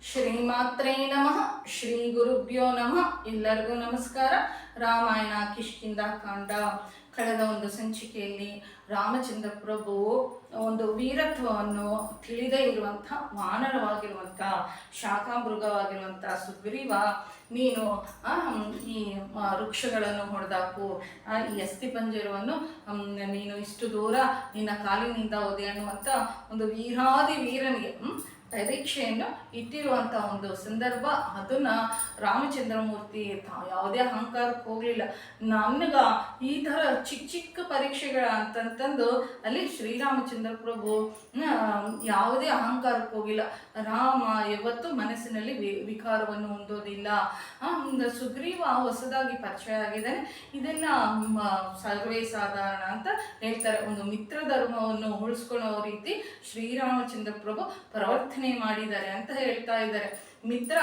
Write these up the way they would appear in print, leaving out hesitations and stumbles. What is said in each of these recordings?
ಶ್ರೀಮಾತ್ರೇ ನಮಃ ಶ್ರೀ ಗುರುಭ್ಯೋ ನಮಃ. ಎಲ್ಲರಿಗೂ ನಮಸ್ಕಾರ. ರಾಮಾಯಣ ಕಿಷ್ಕಿಂಧ ಕಾಂಡ. ಕಳೆದ ಒಂದು ಸಂಚಿಕೆಯಲ್ಲಿ ರಾಮಚಂದ್ರ ಪ್ರಭು ಒಂದು ವೀರತ್ವವನ್ನು ತಿಳಿದೇ ಇರುವಂಥ ವಾನರವಾಗಿರುವಂಥ ಶಾಖಾಮೃಗವಾಗಿರುವಂಥ ಸುಗ್ರೀವ, ನೀನು ಈ ವೃಕ್ಷಗಳನ್ನು ಹೊಡೆದಾಕು, ಈ ಅಸ್ಥಿಪಂಜರವನ್ನು ನೀನು ಇಷ್ಟು ದೂರ ನಿನ್ನ ಕಾಲಿನಿಂದ ಹೋದೆ ಅನ್ನುವಂಥ ಒಂದು ವೀರಾದಿ ವೀರನಿಗೆ ಪರೀಕ್ಷೆಯನ್ನು ಇಟ್ಟಿರುವಂಥ ಒಂದು ಸಂದರ್ಭ. ಅದನ್ನು ರಾಮಚಂದ್ರಮೂರ್ತಿ ಯಾವುದೇ ಅಹಂಕಾರಕ್ಕೆ ಹೋಗಲಿಲ್ಲ. ನನಗ ಈ ಥರ ಚಿಕ್ಕ ಚಿಕ್ಕ ಪರೀಕ್ಷೆಗಳ ಅಂತಂತಂದು ಅಲ್ಲಿ ಶ್ರೀರಾಮಚಂದ್ರ ಪ್ರಭು ಯಾವುದೇ ಅಹಂಕಾರಕ್ಕೆ ಹೋಗಿಲ್ಲ. ರಾಮ ಯಾವತ್ತೂ ಮನಸ್ಸಿನಲ್ಲಿ ವಿಕಾರವನ್ನು ಹೊಂದೋದಿಲ್ಲ. ಸುಗ್ರೀವ ಹೊಸದಾಗಿ ಪರಿಚಯ ಆಗಿದ್ದಾನೆ, ಇದೆಲ್ಲ ಸರ್ವೇ ಸಾಧಾರಣ ಅಂತ ಹೇಳ್ತಾರೆ. ಒಂದು ಮಿತ್ರ ಧರ್ಮವನ್ನು ಉಳಿಸ್ಕೊಳ್ಳೋ ರೀತಿ ಶ್ರೀರಾಮಚಂದ್ರ ಪ್ರಭು ಪ್ರವರ್ತನೆ ಮಾಡಿದ್ದಾರೆ ಅಂತ ಹೇಳ್ತಾ ಇದ್ದಾರೆ. ಮಿತ್ರ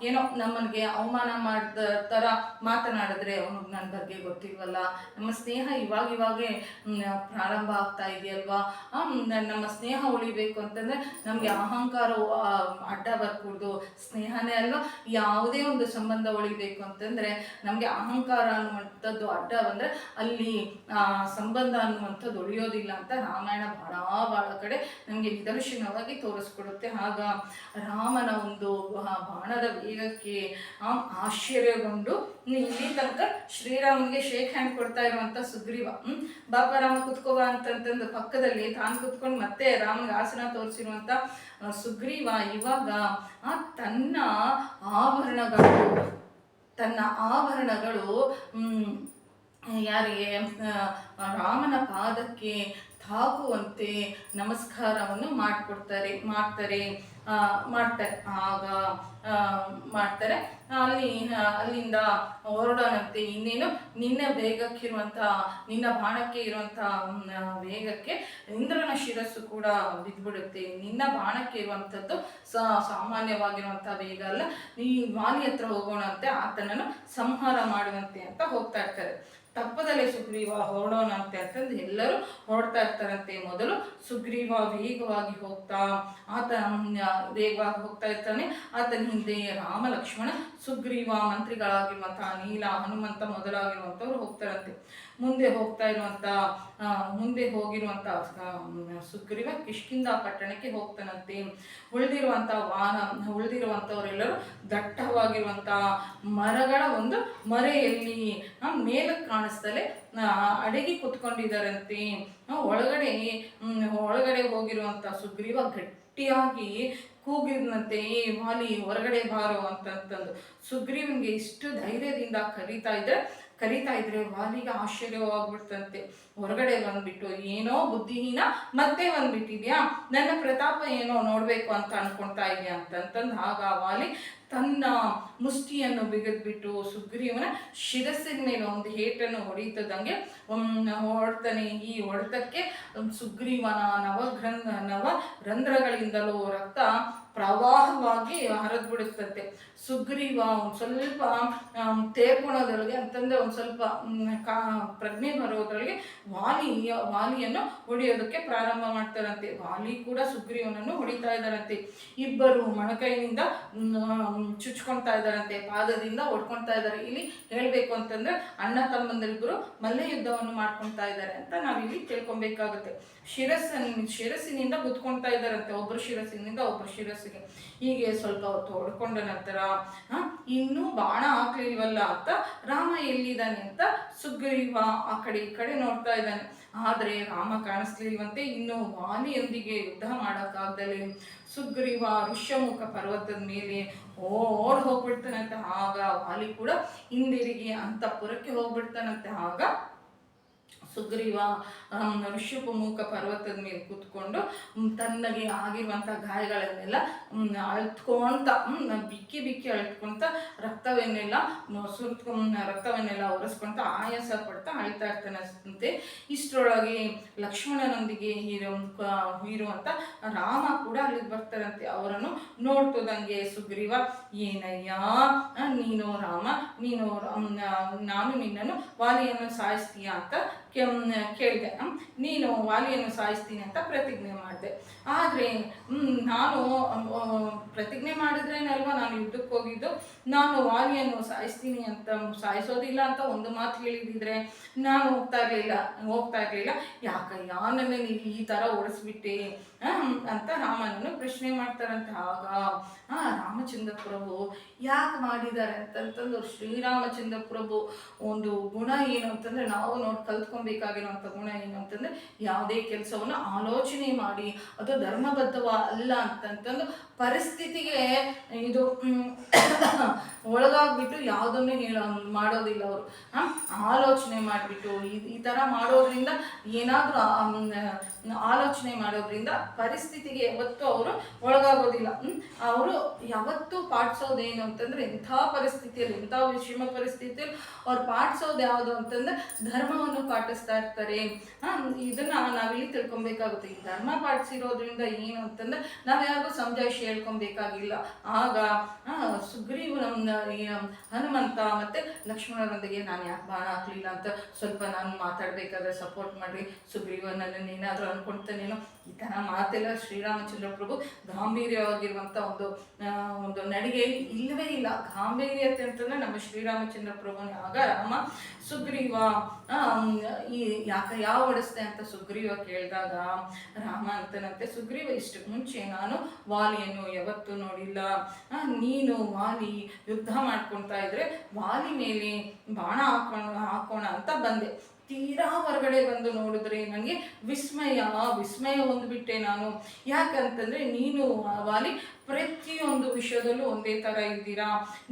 ಏನೋ ನಮ್ಮನಿಗೆ ಅವಮಾನ ಮಾಡಿದ ಥರ ಮಾತನಾಡಿದ್ರೆ ಅವನಿಗೆ ನನ್ನ ಬಗ್ಗೆ ಗೊತ್ತಿಲ್ವಲ್ಲ, ನಮ್ಮ ಸ್ನೇಹ ಇವಾಗೇ ಪ್ರಾರಂಭ ಆಗ್ತಾ ಇದೆಯಲ್ವಾ, ನಮ್ಮ ಸ್ನೇಹ ಉಳಿಬೇಕು ಅಂತಂದರೆ ನಮಗೆ ಅಹಂಕಾರ ಅಡ್ಡ ಬರ್ಕೂಡ್ದು. ಸ್ನೇಹನೇ ಅಲ್ವಾ, ಯಾವುದೇ ಒಂದು ಸಂಬಂಧ ಉಳಿಬೇಕು ಅಂತಂದರೆ ನಮಗೆ ಅಹಂಕಾರ ಅನ್ನುವಂಥದ್ದು ಅಡ್ಡ ಬಂದರೆ ಅಲ್ಲಿ ಸಂಬಂಧ ಅನ್ನುವಂಥದ್ದು ಉಳಿಯೋದಿಲ್ಲ ಅಂತ ರಾಮಾಯಣ ಭಾಳ ಕಡೆ ನಮಗೆ ನಿದರ್ಶನವಾಗಿ ತೋರಿಸ್ಕೊಡುತ್ತೆ. ಆಗ ರಾಮನ ಒಂದು ಬಾಣದ ವೇಗಕ್ಕೆ ಆಶ್ಚರ್ಯಗೊಂಡು ಇಲ್ಲಿ ತನಕ ಶ್ರೀರಾಮನಿಗೆ ಶೇಕ್ ಹ್ಯಾಂಡ್ ಕೊಡ್ತಾ ಇರುವಂತ ಸುಗ್ರೀವ, ಬಾಪ ರಾಮ ಕುತ್ಕೋಬಾ ಅಂತಂತಂದು ಪಕ್ಕದಲ್ಲಿ ತಾನು ಕುತ್ಕೊಂಡು ಮತ್ತೆ ರಾಮನಿಗೆ ಆಸನ ತೋರಿಸಿರುವಂತ ಸುಗ್ರೀವ ಇವಾಗ ತನ್ನ ಆಭರಣಗಳು ಯಾರಿಗೆ ರಾಮನ ಪಾದಕ್ಕೆ ತಾಕುವಂತೆ ನಮಸ್ಕಾರವನ್ನು ಮಾಡ್ತಾರೆ. ಅಲ್ಲಿಂದ ಹೊರಡೋಣಂತೆ. ಇನ್ನೇನು ನಿನ್ನ ಬಾಣಕ್ಕೆ ಇರುವಂಥ ವೇಗಕ್ಕೆ ಇಂದ್ರನ ಶಿರಸ್ಸು ಕೂಡ ಬಿದ್ದುಬಿಡುತ್ತೆ. ನಿನ್ನ ಬಾಣಕ್ಕೆ ಇರುವಂಥದ್ದು ಸಾಮಾನ್ಯವಾಗಿರುವಂಥ ವೇಗ ಅಲ್ಲ, ನೀ ವಾಲಿ ಹತ್ರ ಹೋಗೋಣಂತೆ, ಆತನನ್ನು ಸಂಹಾರ ಮಾಡುವಂತೆ ಅಂತ ಹೋಗ್ತಾ ಇರ್ತಾರೆ. ತಪ್ಪದಲ್ಲೇ ಸುಗ್ರೀವ ಹೊರಡೋಣ ಅಂತಂದು ಎಲ್ಲರೂ ಹೊರಡ್ತಾ ಇರ್ತಾರಂತೆ. ಮೊದಲು ಸುಗ್ರೀವ ವೇಗವಾಗಿ ಹೋಗ್ತಾ ಇರ್ತಾನೆ. ಆತನ ಹಿಂದೆ ರಾಮ, ಲಕ್ಷ್ಮಣ, ಸುಗ್ರೀವ, ಮಂತ್ರಿಗಳಾಗಿರುವಂತಹ ನೀಲ, ಹನುಮಂತ ಮೊದಲಾಗಿರುವಂಥವ್ರು ಹೋಗ್ತಾರಂತೆ. ಮುಂದೆ ಹೋಗಿರುವಂಥ ಸುಗ್ರೀವ ಕಿಷ್ಕಿಂಧ ಪಟ್ಟಣಕ್ಕೆ ಹೋಗ್ತಾನಂತೆ. ಉಳಿದಿರುವಂಥವರೆಲ್ಲರೂ ದಟ್ಟವಾಗಿರುವಂಥ ಮರಗಳ ಒಂದು ಮರೆಯಲ್ಲಿ ಮೇಲಕ್ಕೆ ಕಾಣಿಸ್ತಲೇ ಅಡಗಿ ಕುತ್ಕೊಂಡಿದ್ದಾರಂತೆ. ಒಳಗಡೆ ಹೋಗಿರುವಂಥ ಸುಗ್ರೀವ ಗಟ್ಟಿಯಾಗಿ ಕೂಗಿದಂತೆ, ವಾಲಿ ಹೊರಗಡೆ ಬಾರೋ ಅಂತಂದು ಸುಗ್ರೀವನಿಗೆ ಇಷ್ಟು ಧೈರ್ಯದಿಂದ ಕರೀತಾ ಇದ್ರೆ ವಾಲಿಗೆ ಆಶ್ಚರ್ಯವಾಗ್ಬಿಡ್ತಂತೆ. ಹೊರಗಡೆ ಬಂದ್ಬಿಟ್ಟು, ಏನೋ ಬುದ್ಧಿಹೀನ ಮತ್ತೆ ಬಂದ್ಬಿಟ್ಟಿದ್ಯಾ, ನನ್ನ ಪ್ರತಾಪ ಏನೋ ನೋಡ್ಬೇಕು ಅಂತ ಅನ್ಕೊಳ್ತಾ ಇದೆಯಾ ಅಂತಂತಂದು ಆಗ ವಾಲಿ ತನ್ನ ಮುಷ್ಟಿಯನ್ನು ಬಿಗಿದ್ಬಿಟ್ಟು ಸುಗ್ರೀವನ ಶಿರಸ್ಸಿನ ಮೇಲೆ ಒಂದು ಏಟನ್ನು ಹೊಡಿತದಂಗೆ ಹೊಡ್ತಾನೆ. ಈ ಹೊಡೆತಕ್ಕೆ ಸುಗ್ರೀವನ ನವ ರಂಧ್ರಗಳಿಂದಲೂ ರಕ್ತ ಪ್ರವಾಹವಾಗಿ ಹರಿದ್ಬಿಡುತ್ತಂತೆ. ಸುಗ್ರೀವ ಸ್ವಲ್ಪ ತೇರ್ಕೊಳೋದ್ರೊಳಗೆ ಅಂತಂದ್ರೆ ಸ್ವಲ್ಪ ಪ್ರಜ್ಞೆ ಬರೋದ್ರೊಳಗೆ ವಾಲಿಯನ್ನು ಹೊಡೆಯೋದಕ್ಕೆ ಪ್ರಾರಂಭ ಮಾಡ್ತಾರಂತೆ. ವಾಲಿ ಕೂಡ ಸುಗ್ರೀವನನ್ನು ಹೊಡಿತಾ ಇದ್ದಾರಂತೆ. ಇಬ್ಬರು ಮೊಣಕೈನಿಂದ ಚುಚ್ಕೊಳ್ತಾ ಇದ್ದಾರಂತೆ, ಪಾದದಿಂದ ಹೊಡ್ಕೊಳ್ತಾ ಇದ್ದಾರೆ. ಇಲ್ಲಿ ಹೇಳ್ಬೇಕು ಅಂತಂದ್ರೆ ಅಣ್ಣ ತಮ್ಮಂದಿರಿಬ್ಬರು ಮಲ್ಲ ಯುದ್ಧವನ್ನು ಮಾಡ್ಕೊಳ್ತಾ ಇದ್ದಾರೆ ಅಂತ ನಾವಿಲ್ಲಿ ತಿಳ್ಕೊಬೇಕಾಗುತ್ತೆ. ಶಿರಸ್ಸಿನಿಂದ ಗುದ್ಕೊಳ್ತಾ ಇದ್ದಾರಂತೆ, ಒಬ್ಬರು ಶಿರಸ್ಸಿನಿಂದ ಒಬ್ಬರು ಶಿರಸ್ಸಿಗೆ. ಹೀಗೆ ಸ್ವಲ್ಪ ಹೊತ್ತು ಹೊಡ್ಕೊಂಡ ನಂತರ ಇನ್ನೂ ಬಾಣ ಹಾಕ್ಲಿಲ್ವಲ್ಲ ಅಂತ ರಾಮ ಎಲ್ಲಿದ್ದಾನೆ ಅಂತ ಸುಗ್ರೀವ ಆ ಕಡೆ ಈ ಕಡೆ ನೋಡ್ತಾ ಇದ್ದಾನೆ. ಆದರೆ ರಾಮ ಕಾಣಿಸ್ಲಿಲ್ವಂತೆ. ಇನ್ನು ವಾಲಿಯೊಂದಿಗೆ ಯುದ್ಧ ಮಾಡೋಕ್ಕಾಗ್ದಲೇ ಸುಗ್ರೀವ ಋಷ್ಯಮುಖ ಪರ್ವತದ ಮೇಲೆ ಓಡ್ ಹೋಗ್ಬಿಡ್ತಾನಂತೆ. ಆಗ ವಾಲಿ ಕೂಡ ಹಿಂದಿರುಗಿ ಅಂತಃಪುರಕ್ಕೆ ಹೋಗ್ಬಿಡ್ತಾನಂತೆ. ಆಗ ಸುಗ್ರೀವ ಋಷ್ಯಮುಖ ಪರ್ವತದ ಮೇಲೆ ಕೂತ್ಕೊಂಡು ತನ್ನಗೆ ಆಗಿರುವಂಥ ಗಾಯಗಳನ್ನೆಲ್ಲ ಅಳ್ತ್ಕೊಂತ ಬಿಕ್ಕಿ ಅಳ್ತ್ಕೊಂತ ರಕ್ತವನ್ನೆಲ್ಲ ಒರೆಸ್ಕೊಂತ ಆಯಾಸ ಪಡ್ತಾ ಅಳ್ತಾ ಇರ್ತಾನಂತೆ. ಇಷ್ಟರೊಳಗೆ ಲಕ್ಷ್ಮಣನೊಂದಿಗೆ ಇರುವಂಥ ರಾಮ ಕೂಡ ಅಲ್ಲಿಗೆ ಬರ್ತಾರಂತೆ. ಅವರನ್ನು ನೋಡ್ತದಂಗೆ ಸುಗ್ರೀವ, ಏನಯ್ಯ ನೀನು ರಾಮ, ನಾನು ನಿನ್ನನ್ನು ವಾಲಿಯನ್ನು ಸಾಯಿಸ್ತೀಯ ಅಂತ ಕೇಳಿದೆ, ನೀನು ವಾಲಿಯನ್ನು ಸಾಯಿಸ್ತೀನಿ ಅಂತ ಪ್ರತಿಜ್ಞೆ ಮಾಡಿದೆ. ಆದರೆ ನಾನು ಪ್ರತಿಜ್ಞೆ ಮಾಡಿದ್ರೇನಲ್ವ ನಾನು ಯುದ್ಧಕ್ಕೆ ಹೋಗಿದ್ದು. ನಾನು ವಾಲಿಯನ್ನು ಸಾಯಿಸ್ತೀನಿ ಅಂತ, ಸಾಯಿಸೋದಿಲ್ಲ ಅಂತ ಒಂದು ಮಾತು ಹೇಳಿದಿದ್ರೆ ನಾನು ಹೋಗ್ತಾ ಇರಲಿಲ್ಲ. ಯಾಕಯ್ಯ ನನ್ನನ್ನು ನೀವು ಈ ಥರ ಓಡಿಸ್ಬಿಟ್ಟೆ ಅಂತ ರಾಮನನ್ನು ಪ್ರಶ್ನೆ ಮಾಡ್ತಾರಂತೆ. ಆಗ ರಾಮಚಂದ್ರ ಪ್ರಭು ಯಾಕೆ ಮಾಡಿದ್ದಾರೆ ಅಂತಂತಂದು, ಶ್ರೀರಾಮಚಂದ್ರ ಪ್ರಭು ಒಂದು ಗುಣ ಏನು ಅಂತಂದರೆ, ನಾವು ಕಲ್ತ್ಕೊಬೇಕಾಗಿರುವಂಥ ಗುಣ ಏನು ಅಂತಂದರೆ, ಯಾವುದೇ ಕೆಲಸವನ್ನು ಆಲೋಚನೆ ಮಾಡಿ ಅದು ಧರ್ಮಬದ್ಧವ ಅಲ್ಲ ಅಂತಂತಂದು ಪರಿಸ್ಥಿತಿಗೆ ಇದು ಒಳಗಾಗ್ಬಿಟ್ಟು ಯಾವುದನ್ನು ಮಾಡೋದಿಲ್ಲ ಅವರು. ಆಲೋಚನೆ ಮಾಡಿಬಿಟ್ಟು ಈ ಥರ ಮಾಡೋದ್ರಿಂದ, ಏನಾದರೂ ಆಲೋಚನೆ ಮಾಡೋದ್ರಿಂದ ಪರಿಸ್ಥಿತಿಗೆ ಯಾವತ್ತೂ ಅವರು ಒಳಗಾಗೋದಿಲ್ಲ. ಅವರು ಯಾವತ್ತೂ ಪಾಠಿಸೋದೇನು ಅಂತಂದರೆ, ಎಂಥ ಪರಿಸ್ಥಿತಿಯಲ್ಲಿ, ಎಂಥ ವಿಷಮ ಪರಿಸ್ಥಿತಿಯಲ್ಲಿ ಅವ್ರು ಪಾಠಿಸೋದು ಯಾವುದು ಅಂತಂದರೆ ಧರ್ಮವನ್ನು ಪಾಠಿಸ್ತಾ ಇರ್ತಾರೆ. ಇದನ್ನು ನಾವಿಲ್ಲಿ ತಿಳ್ಕೊಬೇಕಾಗುತ್ತೆ. ಈ ಧರ್ಮ ಪಾಠಿಸಿರೋದ್ರಿಂದ ಏನು ಅಂತಂದರೆ ನಾವು ಯಾರಿಗೂ ಸಮಜಾಯಿಷಿ ಹೇಳ್ಕೊಬೇಕಾಗಿಲ್ಲ. ಆಗ ಸುಗ್ರೀವನ ಹನುಮಂತ ಮತ್ತು ಲಕ್ಷ್ಮಣರೊಂದಿಗೆ ನಾನು ಯಾಕೆ ಬಾಣ ಹಾಕಲಿಲ್ಲ ಅಂತ ಸ್ವಲ್ಪ ನಾನು ಮಾತಾಡಬೇಕಾದ್ರೆ ಸಪೋರ್ಟ್ ಮಾಡಿರಿ, ಸುಗ್ರೀವನನ್ನು ಏನಾದರೂ ಅಂದ್ಕೊಳ್ತಾನೇನೋ, ಈ ಥರ ಮಾತೆಲ್ಲ ಶ್ರೀರಾಮಚಂದ್ರ ಪ್ರಭು ಗಾಂಭೀರ್ಯವಾಗಿರುವಂಥ ಒಂದು ನಡಿಗೆಯಲ್ಲಿ ಇಲ್ಲವೇ ಇಲ್ಲ. ಗಾಂಭೀರ್ಯತೆ ಅಂತಂದರೆ ನಮ್ಮ ಶ್ರೀರಾಮಚಂದ್ರ ಪ್ರಭುನ. ಆಗ ರಾಮ ಸುಗ್ರೀವ ಯಾವ ಓಡಿಸ್ತೆ ಅಂತ ಸುಗ್ರೀವ ಕೇಳಿದಾಗ ರಾಮ ಅಂತನಂತೆ, ಸುಗ್ರೀವ ಇಷ್ಟಕ್ಕೆ ಮುಂಚೆ ನಾನು ವಾಲಿಯನ್ನು ಯಾವತ್ತೂ ನೋಡಿಲ್ಲ. ನೀನು ವಾಲಿ ಯುದ್ಧ ಮಾಡ್ಕೊಳ್ತಾ ಇದ್ರೆ ವಾಲಿ ಮೇಲೆ ಬಾಣ ಹಾಕೋಣ ಅಂತ ಬಂದೆ. ತೀರಾ ಹೊರಗಡೆ ಬಂದು ನೋಡಿದ್ರೆ ನನಗೆ ವಿಸ್ಮಯ ಹೊಂದ್ಬಿಟ್ಟೆ ನಾನು. ಯಾಕಂತಂದರೆ ನೀನು ವಾಲಿ ಪ್ರತಿಯೊಂದು ವಿಷಯದಲ್ಲೂ ಒಂದೇ ಥರ ಇದ್ದೀರಾ.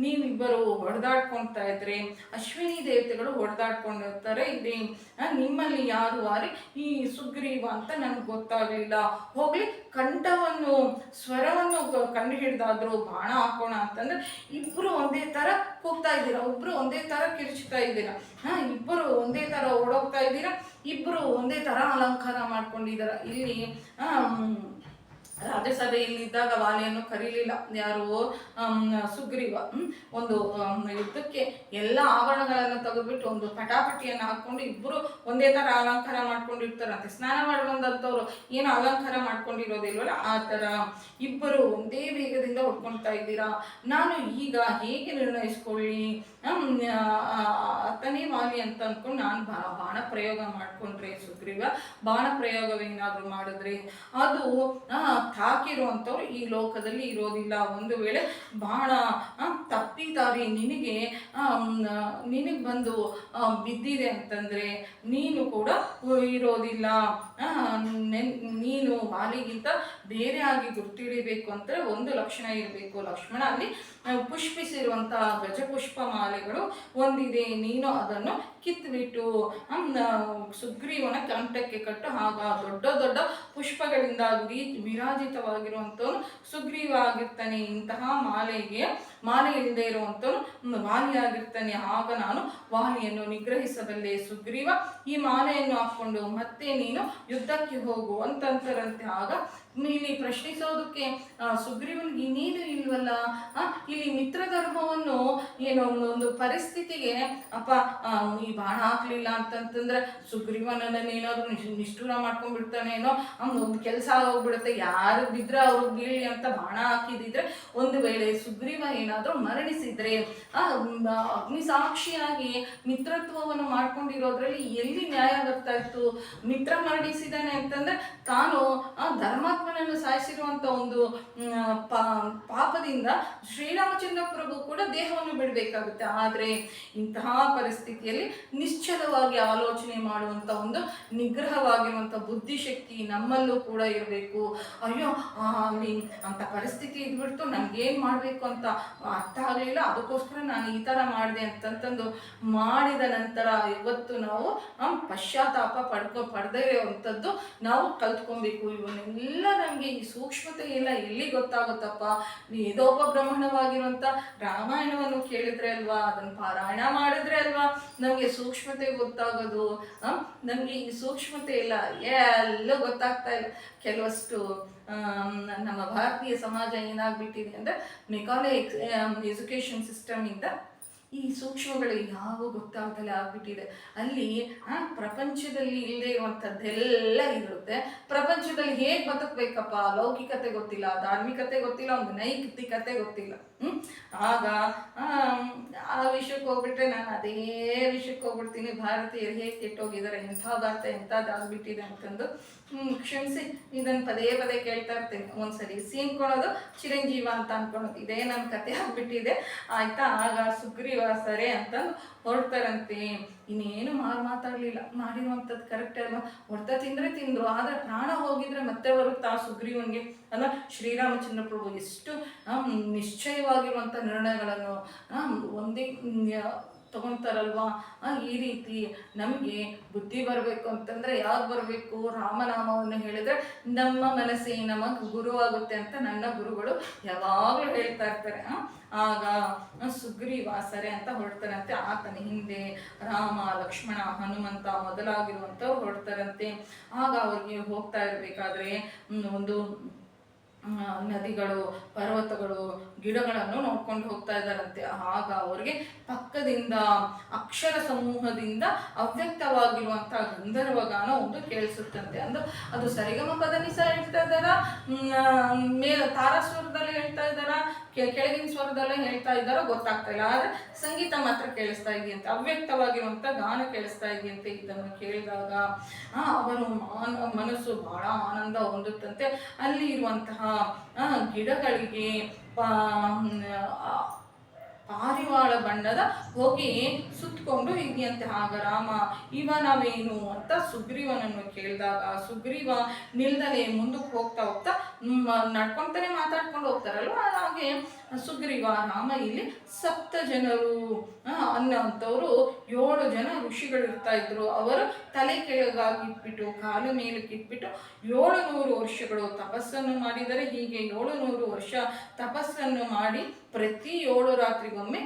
ನೀವಿಬ್ಬರು ಹೊಡೆದಾಡ್ಕೊಳ್ತಾ ಇದ್ರೆ ಅಶ್ವಿನಿ ದೇವತೆಗಳು ಹೊಡೆದಾಡ್ಕೊಂಡಿರ್ತಾರೆ ಇದೆ. ನಿಮ್ಮಲ್ಲಿ ಯಾರು ವಾರಿ ಈ ಸುಗ್ರೀವ ಅಂತ ನನಗೆ ಗೊತ್ತಾಗಲಿಲ್ಲ. ಹೋಗ್ಲಿ, ಸ್ವರವನ್ನು ಕಂಡು ಹಿಡ್ದಾದ್ರು ಬಾಣ ಹಾಕೋಣ ಅಂತಂದ್ರೆ ಇಬ್ಬರು ಒಂದೇ ಥರ ಕೂಗ್ತಾ ಇದ್ದೀರಾ, ಒಬ್ಬರು ಒಂದೇ ಥರ ಕಿರ್ಚ್ತಾ ಇದ್ದೀರಾ, ಇಬ್ಬರು ಒಂದೇ ಥರ ಓಡೋಗ್ತಾ ಇದ್ದೀರಾ, ಇಬ್ಬರು ಒಂದೇ ಥರ ಅಲಂಕಾರ ಮಾಡ್ಕೊಂಡಿದ್ದೀರ. ಇಲ್ಲಿ ರಾಜ್ಯಸಭೆಯಲ್ಲಿದ್ದಾಗ ವಾಲಿಯನ್ನು ಕರೀಲಿಲ್ಲ ಯಾರು, ಸುಗ್ರೀವ. ಒಂದು ಯುದ್ಧಕ್ಕೆ ಎಲ್ಲ ಆಭರಣಗಳನ್ನು ತೆಗೆದುಬಿಟ್ಟು ಒಂದು ಪಟಾಪಟಿಯನ್ನು ಹಾಕ್ಕೊಂಡು ಇಬ್ಬರು ಒಂದೇ ಥರ ಅಲಂಕಾರ ಮಾಡ್ಕೊಂಡಿರ್ತಾರಂತೆ. ಸ್ನಾನ ಮಾಡುವಂಥವ್ರು ಏನು ಅಲಂಕಾರ ಮಾಡ್ಕೊಂಡಿರೋದಿಲ್ವಲ್ಲ, ಆ ಥರ ಇಬ್ಬರು ಒಂದೇ ವೇಗದಿಂದ ಹೊಡ್ಕೊಳ್ತಾ ಇದ್ದೀರಾ. ನಾನು ಈಗ ಹೇಗೆ ನಿರ್ಣಯಿಸ್ಕೊಳ್ಳಿ, ಅತನೇ ವಾಲಿ ಅಂತ ಅಂದ್ಕೊಂಡು ನಾನು ಬಾಣ ಪ್ರಯೋಗ ಮಾಡಿಕೊಂಡ್ರೆ ಸುಗ್ರೀವ ಬಾಣ ಪ್ರಯೋಗವೇನಾದರೂ ಮಾಡಿದ್ರೆ ಅದು ತಾಕಿರುವಂಥವ್ರು ಈ ಲೋಕದಲ್ಲಿ ಇರೋದಿಲ್ಲ. ಒಂದು ವೇಳೆ ಬಾಣ ತಪ್ಪಿದಾರಿ ನಿನಗೆ ಬಂದು ಬಿದ್ದಿದೆ ಅಂತಂದರೆ ನೀನು ಕೂಡ ಇರೋದಿಲ್ಲ. ನೀನು ವಾಲಿಗಿಂತ ಬೇರೆ ಆಗಿ ಗುರ್ತಿಡಿಬೇಕು ಅಂದರೆ ಒಂದು ಲಕ್ಷಣ ಇರಬೇಕು. ಲಕ್ಷ್ಮಣ ಅಲ್ಲಿ ಪುಷ್ಪಿಸಿರುವಂಥ ಗಜಪುಷ್ಪ ಮಾಲೆಗಳು ಒಂದಿದೆ, ನೀನು ಅದನ್ನು ಕಿತ್ಬಿಟ್ಟು ಸುಗ್ರೀವನ ಕಂಠಕ್ಕೆ ಕಟ್ಟು. ಆಗ ದೊಡ್ಡ ದೊಡ್ಡ ಪುಷ್ಪಗಳಿಂದ ವಿರಾಜಿತವಾಗಿರುವಂಥವನು ಸುಗ್ರೀವ ಆಗಿರ್ತಾನೆ. ಇಂತಹ ಮಾಲೆ ಇಲ್ಲದೆ ಇರುವಂಥವನು ವಾಲಿಯಾಗಿರ್ತಾನೆ. ಆಗ ನಾನು ವಾಲಿಯನ್ನು ನಿಗ್ರಹಿಸಬಲ್ಲೆ. ಸುಗ್ರೀವ ಈ ಮಾಲೆಯನ್ನು ಹಾಕ್ಕೊಂಡು ಮತ್ತೆ ನೀನು ಯುದ್ಧಕ್ಕೆ ಹೋಗು ಅಂತಂತಾರಂತೆ. ಆಗ ಇಲ್ಲಿ ಪ್ರಶ್ನಿಸೋದಕ್ಕೆ ಸುಗ್ರೀವನಿಗೆ ಇನ್ನೇನು ಇಲ್ವಲ್ಲ, ಇಲ್ಲಿ ಮಿತ್ರ ಧರ್ಮವನ್ನು ಏನೋ ಒಂದು ಪರಿಸ್ಥಿತಿಗೆ ಈ ಬಾಣ ಹಾಕ್ಲಿಲ್ಲ ಅಂತಂತಂದ್ರೆ ಸುಗ್ರೀವನನ್ನು ಏನಾದ್ರು ನಿಷ್ಠೂರ ಮಾಡ್ಕೊಂಡ್ಬಿಡ್ತಾನೇನೋ, ಒಂದು ಕೆಲಸ ಹೋಗ್ಬಿಡುತ್ತೆ, ಯಾರು ಬಿದ್ರೆ ಅವ್ರಿಗೆ ಬೀಳಿ ಅಂತ ಬಾಣ ಹಾಕಿದಿದ್ರೆ, ಒಂದು ವೇಳೆ ಸುಗ್ರೀವ ಏನಾದರೂ ಮರಣಿಸಿದ್ರೆ ಅಗ್ನಿ ಸಾಕ್ಷಿಯಾಗಿ ಮಿತ್ರತ್ವವನ್ನು ಮಾಡ್ಕೊಂಡಿರೋದ್ರಲ್ಲಿ ಎಲ್ಲಿ ನ್ಯಾಯ ಬರ್ತಾ ಇತ್ತು? ಮಿತ್ರ ಮರಣಿಸಿದಾನೆ ಅಂತಂದ್ರೆ ತಾನು ಧರ್ಮಾತ್ಮನನ್ನು ಸಾಯಿಸಿರುವಂಥ ಒಂದು ಪಾಪದಿಂದ ಶ್ರೀರಾಮಚಂದ್ರ ಪ್ರಭು ಕೂಡ ದೇಹವನ್ನು ಬಿಡಬೇಕಾಗುತ್ತೆ. ಆದರೆ ಇಂತಹ ಪರಿಸ್ಥಿತಿಯಲ್ಲಿ ನಿಶ್ಚಲವಾಗಿ ಆಲೋಚನೆ ಮಾಡುವಂಥ ಒಂದು ನಿಗ್ರಹವಾಗಿರುವಂಥ ಬುದ್ಧಿಶಕ್ತಿ ನಮ್ಮಲ್ಲೂ ಕೂಡ ಇರಬೇಕು. ಅಯ್ಯೋ ಅಲ್ಲಿ ಅಂಥ ಪರಿಸ್ಥಿತಿ ಇದ್ಬಿಡ್ತು, ನನಗೇನು ಮಾಡಬೇಕು ಅಂತ ಅರ್ಥ ಆಗಲಿಲ್ಲ, ಅದಕ್ಕೋಸ್ಕರ ನಾನು ಈ ಥರ ಮಾಡಿದೆ ಅಂತಂತಂದು ಮಾಡಿದ ನಂತರ ಇವತ್ತು ನಾವು ಪಶ್ಚಾತ್ತಾಪ ಪಡೆದೇ ಇರುವಂಥದ್ದು ನಾವು ಕಲ್ತ್ಕೊಬೇಕು. ಇವನ್ನೆಲ್ಲ ನಮಗೆ ಈ ಸೂಕ್ಷ್ಮತೆ ಎಲ್ಲ ಎಲ್ಲಿ ಗೊತ್ತಾಗುತ್ತಪ್ಪ? ವೇದೋಪಬ್ರಹ್ಮಣವಾಗಿರುವಂಥ ರಾಮಾಯಣವನ್ನು ಕೇಳಿದ್ರೆ ಅಲ್ವಾ, ಅದನ್ನು ಪಾರಾಯಣ ಮಾಡಿದ್ರೆ ಅಲ್ವಾ ನಮಗೆ ಸೂಕ್ಷ್ಮತೆ ಗೊತ್ತಾಗೋದು. ನಮಗೆ ಈ ಸೂಕ್ಷ್ಮತೆ ಇಲ್ಲ, ಎಲ್ಲೂ ಗೊತ್ತಾಗ್ತಾ ಇಲ್ಲ. ಕೆಲವಷ್ಟು ನಮ್ಮ ಭಾರತೀಯ ಸಮಾಜ ಏನಾಗ್ಬಿಟ್ಟಿದೆ ಅಂದರೆ ಮೆಕಾಲೆ ಎಜುಕೇಷನ್ ಸಿಸ್ಟಮಿಂದ ಈ ಸೂಕ್ಷ್ಮಗಳು ಯಾವ ಗೊತ್ತಾಗ್ದಲೇ ಆಗ್ಬಿಟ್ಟಿದೆ. ಅಲ್ಲಿ ಪ್ರಪಂಚದಲ್ಲಿ ಇಲ್ಲದೆ ಇರುವಂಥದ್ದೆಲ್ಲ ಇರುತ್ತೆ. ಪ್ರಪಂಚದಲ್ಲಿ ಹೇಗೆ ಬದುಕಬೇಕಪ್ಪ, ಲೌಕಿಕತೆ ಗೊತ್ತಿಲ್ಲ, ಧಾರ್ಮಿಕತೆ ಗೊತ್ತಿಲ್ಲ, ಒಂದು ನೈತಿಕತೆ ಗೊತ್ತಿಲ್ಲ. ಆಗ ಆ ವಿಷಯಕ್ಕೆ ಹೋಗ್ಬಿಟ್ರೆ ನಾನು ಅದೇ ವಿಷಯಕ್ಕೆ ಹೋಗ್ಬಿಡ್ತೀನಿ. ಭಾರತೀಯರು ಹೇಗೆ ಕೆಟ್ಟೋಗಿದ್ದಾರೆ, ಎಂಥ ಭಾರತ ಎಂಥದ್ದಾಗ್ಬಿಟ್ಟಿದೆ ಅಂತಂದು ಕ್ಷಮಿಸಿ ಇದನ್ನು ಪದೇ ಪದೇ ಕೇಳ್ತಾ ಇರ್ತೀನಿ. ಒಂದ್ಸರಿ ಸೀನ್ಕೊಳೋದು ಚಿರಂಜೀವ ಅಂತ ಅನ್ಕೊಳೋದು, ಇದೇ ನನ್ನ ಕತೆ ಆಗ್ಬಿಟ್ಟಿದೆ ಆಯ್ತಾ. ಆಗ ಸುಗ್ರೀವ ಸರಿ ಅಂತಂದು ಹೊರಡ್ತಾರಂತೆ. ಇನ್ನೇನು ಮಾತಾಡಲಿಲ್ಲ, ಮಾಡಿರುವಂಥದ್ದು ಕರೆಕ್ಟ್ ಅಲ್ವಾ. ಹೊಡ್ತ ತಿಂದರೆ ತಿಂದರು, ಆದರೆ ಪ್ರಾಣ ಹೋಗಿದ್ರೆ ಮತ್ತೆ ಬರುತ್ತಾ ಸುಗ್ರೀವನಿಗೆ ಅಲ್ಲ. ಶ್ರೀರಾಮಚಂದ್ರ ಪ್ರಭು ಎಷ್ಟು ನಿಶ್ಚಯವಾಗಿರುವಂಥ ನಿರ್ಣಯಗಳನ್ನು ಒಂದೇ ತಗೊಳ್ತಾರಲ್ವಾ. ಈ ರೀತಿ ನಮಗೆ ಬುದ್ಧಿ ಬರಬೇಕು ಅಂತಂದರೆ ಯಾವ್ದು ಬರಬೇಕು, ರಾಮನಾಮವನ್ನು ಹೇಳಿದರೆ ನಮ್ಮ ಮನಸ್ಸೇ ನಮಗೆ ಗುರುವಾಗುತ್ತೆ ಅಂತ ನನ್ನ ಗುರುಗಳು ಯಾವಾಗಲೂ ಹೇಳ್ತಾ ಇರ್ತಾರೆ. ಆಗ ಸುಗ್ರೀವ ಸರಿ ಅಂತ ಹೊರಡ್ತಾರಂತೆ. ಆತನ ಹಿಂದೆ ರಾಮ, ಲಕ್ಷ್ಮಣ, ಹನುಮಂತ ಮೊದಲಾಗಿರುವಂಥವ್ರು ಹೊರಡ್ತಾರಂತೆ. ಆಗ ಅವ್ರಿಗೆ ಹೋಗ್ತಾ ಇರಬೇಕಾದ್ರೆ ಒಂದು ನದಿಗಳು, ಪರ್ವತಗಳು, ಗಿಡಗಳನ್ನು ನೋಡ್ಕೊಂಡು ಹೋಗ್ತಾ ಇದ್ದಾರಂತೆ. ಆಗ ಅವ್ರಿಗೆ ಪಕ್ಕದಿಂದ ಅಕ್ಷರ ಸಮೂಹದಿಂದ ಅವ್ಯಕ್ತವಾಗಿರುವಂತಹ ಗಂಧರ್ವ ಗಾನ ಒಂದು ಕೇಳಿಸುತ್ತಂತೆ. ಅದು ಸರಿಗಮ ಪದನಿಸ ಹೇಳ್ತಾ ಇದ್ದಾರ, ತಾರಾಸ್ವರದಲ್ಲಿ ಹೇಳ್ತಾ ಇದ್ದಾರ, ಕೆಳಗಿನ ಸ್ವರದಲ್ಲೇ ಹೇಳ್ತಾ ಇದ್ದಾರೋ ಗೊತ್ತಾಗ್ತಾ ಇಲ್ಲ. ಆದ್ರೆ ಸಂಗೀತ ಮಾತ್ರ ಕೇಳಿಸ್ತಾ ಇದೆಯಂತೆ, ಅವ್ಯಕ್ತವಾಗಿರುವಂತ ಗಾನ ಕೇಳಿಸ್ತಾ ಇದೆಯಂತೆ. ಇದನ್ನು ಕೇಳಿದಾಗ ಅವರು ಮನಸ್ಸು ಬಹಳ ಆನಂದ ಹೊಂದುತ್ತಂತೆ. ಅಲ್ಲಿ ಇರುವಂತಹ ಗಿಡಗಳಿಗೆ ಪಾರಿವಾಳ ಬಣ್ಣದ ಹೊಗೆ ಸುತ್ತಕೊಂಡು ಇದೆಯಂತೆ. ಆಗ ರಾಮ ಇವನವೇನು ಅಂತ ಸುಗ್ರೀವನನ್ನು ಕೇಳಿದಾಗ ಸುಗ್ರೀವ ನಿಲ್ದಲೆ ಮುಂದಕ್ಕೆ ಹೋಗ್ತಾ ನಡ್ಕೊಂತಾನೆ ಮಾತಾಡ್ಕೊಂಡು ಹೋಗ್ತಾರಲ್ವ. ಹಾಗೆ ಸುಗ್ರೀವ ರಾಮ ಇಲ್ಲಿ 7 ಜನರು ಅನ್ನೋಂಥವ್ರು 7 ಜನ ಋಷಿಗಳು ಇರ್ತಾ ಇದ್ರು. ಅವರು ತಲೆ ಕೆಳಗಾಗಿಟ್ಬಿಟ್ಟು ಕಾಲು ಮೇಲಕ್ಕಿಟ್ಬಿಟ್ಟು 700 ವರ್ಷಗಳು ತಪಸ್ಸನ್ನು ಮಾಡಿದರೆ. ಹೀಗೆ 700 ವರ್ಷ ತಪಸ್ಸನ್ನು ಮಾಡಿ ಪ್ರತಿ 7 ರಾತ್ರಿಗೊಮ್ಮೆ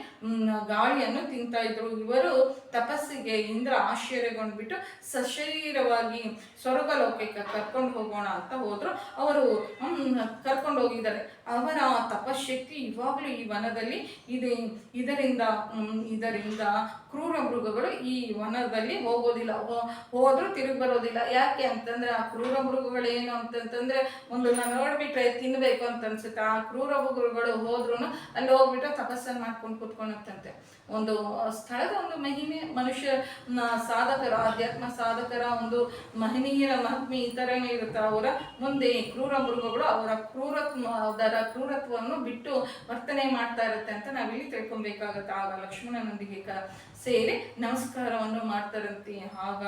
ಗಾಳಿಯನ್ನು ತಿಂತಾ ಇದ್ರು. ಇವರು ತಪಸ್ಸಿಗೆ ಇಂದ್ರ ಆಶ್ಚರ್ಯಗೊಂಡ್ಬಿಟ್ಟು ಸಶರೀರವಾಗಿ ಸ್ವರ್ಗಲೋಕಕ್ಕೆ ಕರ್ಕೊಂಡು ಹೋಗೋಣ ಅಂತ ಹೋದ್ರು. ಅವರು ಕರ್ಕೊಂಡು ಹೋಗಿದ್ದಾರೆ. ಅವರ ತಪಶಕ್ತಿ ಇವಾಗಲೂ ಈ ವನದಲ್ಲಿ ಇದೆ. ಇದರಿಂದ ಕ್ರೂರ ಮೃಗಗಳು ಈ ವನದಲ್ಲಿ ಹೋಗೋದಿಲ್ಲ, ಹೋದ್ರೂ ತಿರುಗಿ ಬರೋದಿಲ್ಲ. ಯಾಕೆ ಅಂತಂದ್ರೆ ಆ ಕ್ರೂರ ಮೃಗಗಳೇನು ಅಂತಂತಂದ್ರೆ ಒಂದು ನೋಡ್ಬಿಟ್ರೆ ತಿನ್ಬೇಕು ಅಂತ ಅನ್ಸುತ್ತೆ. ಆ ಕ್ರೂರ ಮೃಗಗಳು ಹೋದ್ರೂ ಅಲ್ಲಿ ಹೋಗ್ಬಿಟ್ಟು ತಪಸ್ಸನ್ನು ಮಾಡ್ಕೊಂಡು ಕೂತ್ಕೊಂಡಂತೆ. ಒಂದು ಸ್ಥಳದ ಒಂದು ಮಹಿಮೆ, ಮನುಷ್ಯ ಸಾಧಕರ, ಆಧ್ಯಾತ್ಮ ಸಾಧಕರ ಒಂದು ಮಹನೀಯರ ಮಹಾತ್ಮೆ ಈ ಥರನೇ ಇರುತ್ತೆ. ಅವರ ಮುಂದೆ ಕ್ರೂರ ಮೃಗಗಳು ಅವರ ಕ್ರೂರತ್ವವನ್ನು ಬಿಟ್ಟು ವರ್ತನೆ ಮಾಡ್ತಾ ಇರುತ್ತೆ ಅಂತ ನಾವಿಲ್ಲಿ ತಿಳ್ಕೊಬೇಕಾಗತ್ತೆ. ಆಗ ಲಕ್ಷ್ಮಣನೊಂದಿಗೆ ಸೇರಿ ನಮಸ್ಕಾರವನ್ನು ಮಾಡ್ತಾರಂತೆ. ಆಗ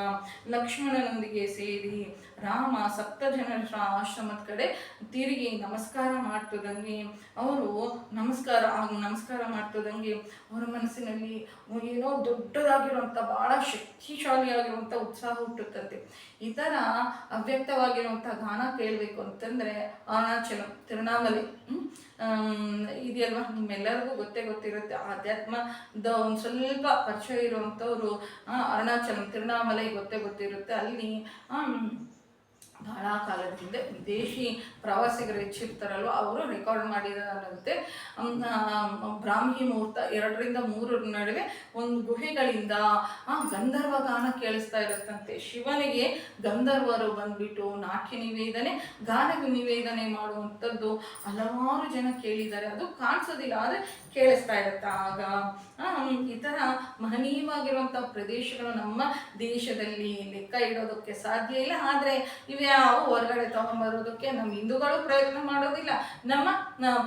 ಲಕ್ಷ್ಮಣನೊಂದಿಗೆ ಸೇರಿ ರಾಮ 7 ಜನರ ಆಶ್ರಮದ ಕಡೆ ತಿರುಗಿ ನಮಸ್ಕಾರ ಮಾಡ್ತದಂಗೆ ಅವರು ನಮಸ್ಕಾರ ಮಾಡ್ತದಂಗೆ ಅವರ ಮನಸ್ಸಿನಲ್ಲಿ ಏನೋ ದೊಡ್ಡದಾಗಿರುವಂಥ ಬಹಳ ಶಕ್ತಿಶಾಲಿಯಾಗಿರುವಂಥ ಉತ್ಸಾಹ ಹುಟ್ಟುತ್ತಂತೆ. ಈ ಥರ ಅವ್ಯಕ್ತವಾಗಿರುವಂಥ ಗಾನ ಕೇಳಬೇಕು ಅಂತಂದರೆ ಅರುಣಾಚಲಂ, ತಿರುವಣ್ಣಾಮಲೈ ಇದೆಯಲ್ವಾ, ನಿಮ್ಮೆಲ್ಲರಿಗೂ ಗೊತ್ತಿರುತ್ತೆ. ಆಧ್ಯಾತ್ಮದ ಒಂದು ಸ್ವಲ್ಪ ಪರಿಚಯ ಇರುವಂಥವ್ರು ಅರುಣಾಚಲಂ, ತಿರುವಣ್ಣಾಮಲೈ ಗೊತ್ತಿರುತ್ತೆ. ಅಲ್ಲಿ ಬಹಳ ಕಾಲದ ಹಿಂದೆ ವಿದೇಶಿ ಪ್ರವಾಸಿಗರು ಹೆಚ್ಚಿರ್ತಾರಲ್ವ, ಅವರು ರೆಕಾರ್ಡ್ ಮಾಡಿದಂತೆ ಬ್ರಾಹ್ಮಿ ಮುಹೂರ್ತ 2 ರಿಂದ 3 ನಡುವೆ ಒಂದು ಗುಹೆಗಳಿಂದ ಗಂಧರ್ವ ಗಾನ ಕೇಳಿಸ್ತಾ ಇರುತ್ತಂತೆ. ಶಿವನಿಗೆ ಗಂಧರ್ವರು ಬಂದ್ಬಿಟ್ಟು ನಾಟ್ಯ ನಿವೇದನೆ, ಗಾನ ನಿವೇದನೆ ಮಾಡುವಂಥದ್ದು ಹಲವಾರು ಜನ ಕೇಳಿದ್ದಾರೆ. ಅದು ಕಾಣಿಸೋದಿಲ್ಲ, ಆದರೆ ಕೇಳಿಸ್ತಾ ಇರುತ್ತೆ. ಆಗ ಈ ಥರ ಮಹನೀಯವಾಗಿರುವಂಥ ಪ್ರದೇಶಗಳು ನಮ್ಮ ದೇಶದಲ್ಲಿ ಲೆಕ್ಕ ಇಡೋದಕ್ಕೆ ಸಾಧ್ಯ ಇಲ್ಲ. ಆದರೆ ಇವ್ಯಾವು ಹೊರಗಡೆ ತಗೊಂಡ್ಬರೋದಕ್ಕೆ ನಮ್ಮ ಹಿಂದೂಗಳು ಪ್ರಯತ್ನ ಮಾಡೋದಿಲ್ಲ. ನಮ್ಮ